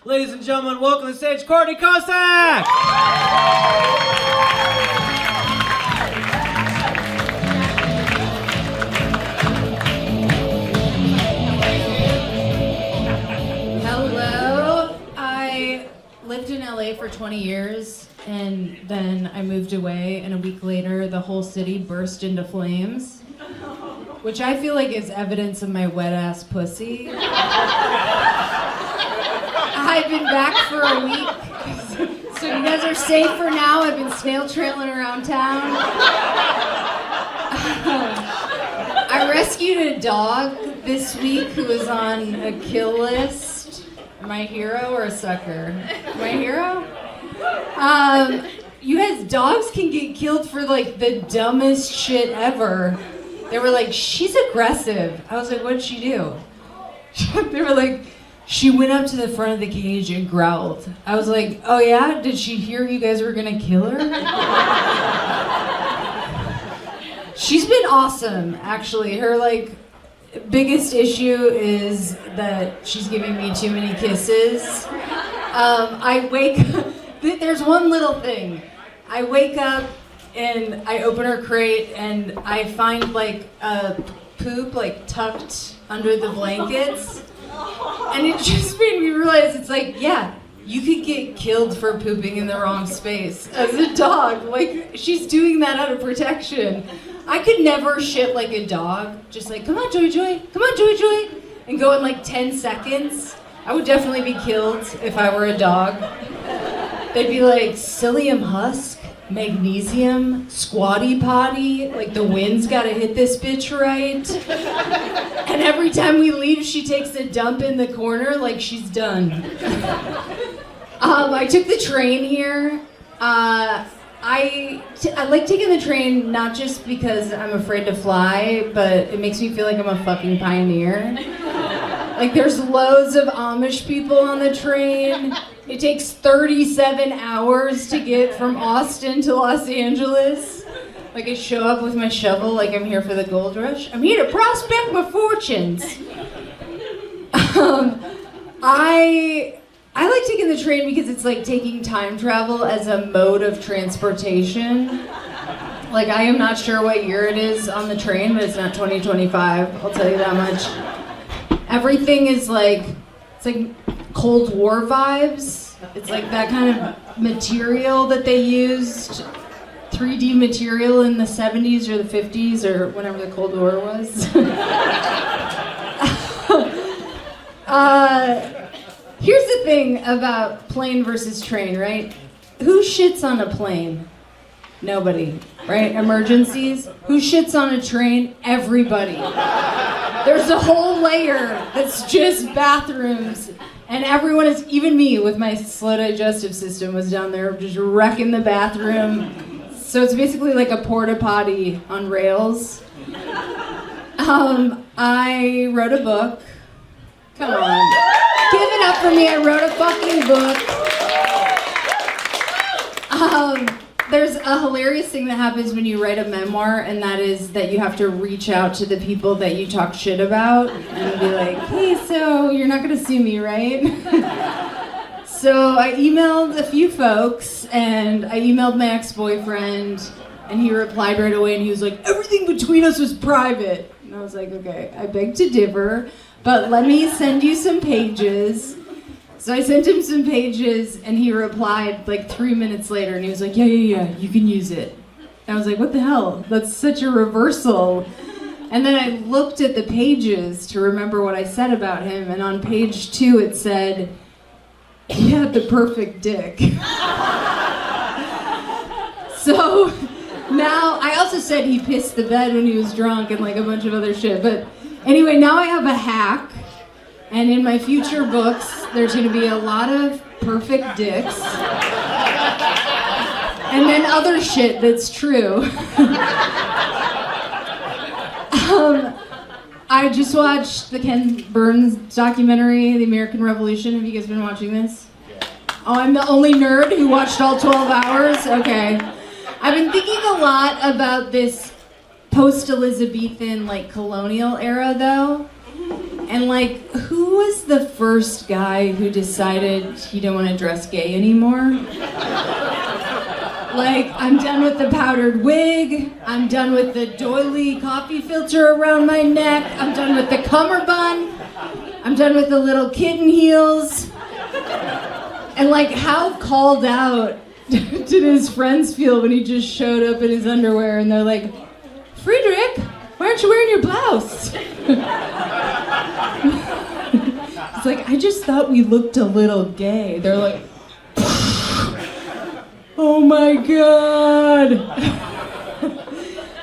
Ladies and gentlemen, welcome to the stage, Courtney Kocak! Hello. I lived in LA for 20 years, and then I moved away, and a week later, the whole city burst into flames, which I feel like is evidence of my wet-ass pussy. I've been back for a week, so you guys are safe for now. I've been snail trailing around town. I rescued a dog this week who was on a kill list. Am I a hero or a sucker? Am I a hero? You guys, dogs can get killed for like the dumbest shit ever. They were like, she's aggressive. I was like, what did she do? They were like, she went up to the front of the cage and growled. I was like, oh yeah? Did she hear you guys were gonna kill her? She's been awesome, actually. Her like biggest issue is that she's giving me too many kisses. I wake up, there's one little thing. I wake up and I open her crate and I find like a poop like tucked under the blankets. And it just made me realize it's like, yeah, you could get killed for pooping in the wrong space as a dog. Like, she's doing that out of protection. I could never shit like a dog. Just like, come on, Joey, Joey, come on, Joey, Joey. And go in like 10 seconds. I would definitely be killed if I were a dog. They'd be like, psyllium husk, magnesium, squatty potty, like the wind's gotta hit this bitch right. And every time we leave, she takes a dump in the corner like she's done. I took the train here. I like taking the train not just because I'm afraid to fly, but it makes me feel like I'm a fucking pioneer. Like there's loads of Amish people on the train. It takes 37 hours to get from Austin to Los Angeles. Like I show up with my shovel like I'm here for the gold rush. I'm here to prospect my fortunes. I like taking the train because it's like taking time travel as a mode of transportation. Like I am not sure what year it is on the train, but it's not 2025, I'll tell you that much. Everything is like, it's like Cold War vibes. It's like that kind of material that they used, 3D material in the 70s or the 50s or whenever the Cold War was. Here's the thing about plane versus train, right? Who shits on a plane? Nobody, right? Emergencies. Who shits on a train? Everybody. There's a whole layer that's just bathrooms, and everyone is, even me with my slow digestive system was down there just wrecking the bathroom. So it's basically like a porta potty on rails. I wrote a book. Come on. Give it up for me, I wrote a fucking book. There's a hilarious thing that happens when you write a memoir, and that is that you have to reach out to the people that you talk shit about and be like, hey, so you're not gonna sue me, right? So I emailed a few folks, and I emailed my ex-boyfriend, and he replied right away, and he was like, everything between us was private. And I was like, okay, I beg to differ, but let me send you some pages. So I sent him some pages, and he replied like 3 minutes later, and he was like, yeah, you can use it. And I was like, what the hell? That's such a reversal. And then I looked at the pages to remember what I said about him, and on page 2 it said, he had the perfect dick. So now, I also said he pissed the bed when he was drunk and like a bunch of other shit, but anyway, now I have a hack. And in my future books, there's going to be a lot of perfect dicks. And then other shit that's true. I just watched the Ken Burns documentary, The American Revolution. Have you guys been watching this? Yeah. Oh, I'm the only nerd who watched all 12 hours? Okay. I've been thinking a lot about this post-Elizabethan, like, colonial era, though. And like, who was the first guy who decided he didn't want to dress gay anymore? Like, I'm done with the powdered wig. I'm done with the doily coffee filter around my neck. I'm done with the cummerbund. I'm done with the little kitten heels. And like, how called out did his friends feel when he just showed up in his underwear and they're like, Friedrich, why aren't you wearing your blouse? It's like, I just thought we looked a little gay. They're like, oh my God.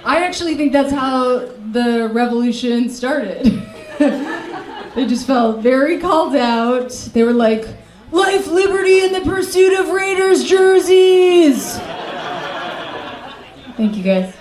I actually think that's how the revolution started. They just felt very called out. They were like, life, liberty, and the pursuit of Raiders jerseys. Thank you guys.